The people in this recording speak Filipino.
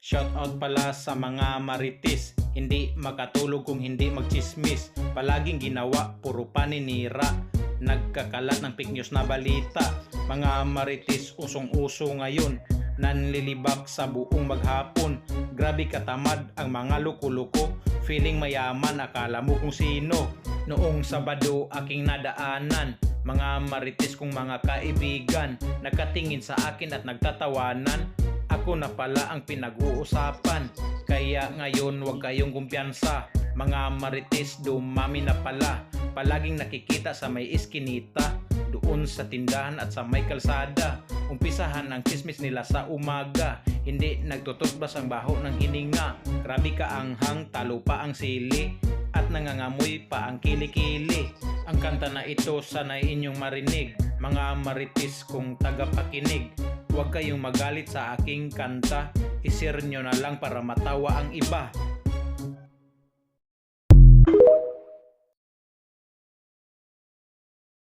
Shoutout pala sa mga marites, hindi makatulog kung hindi magchismis. Palaging ginawa, puro paninira, nagkakalat ng fake news na balita. Mga marites usong-uso ngayon, nanlilibak sa buong maghapon. Grabe katamad ang mga luko-luko, feeling mayaman akala mo kung sino. Noong Sabado aking nadaanan, mga marites kong mga kaibigan, nakatingin sa akin at nagtatawanan. Ako na pala ang pinag-uusapan, kaya ngayon huwag kayong kumpiyansa. Mga marites dumami na pala, palaging nakikita sa may iskinita, doon sa tindahan at sa may kalsada. Umpisahan ang chismis nila sa umaga, hindi nagtututbas ang baho ng hininga. Grabe ka anghang, talo pa ang sili, at nangangamoy pa ang kilikili. Ang kanta na ito sana'y inyong marinig, mga marites kong tagapakinig. Huwag kayong magalit sa aking kanta, i-share nyo na lang para matawa ang iba.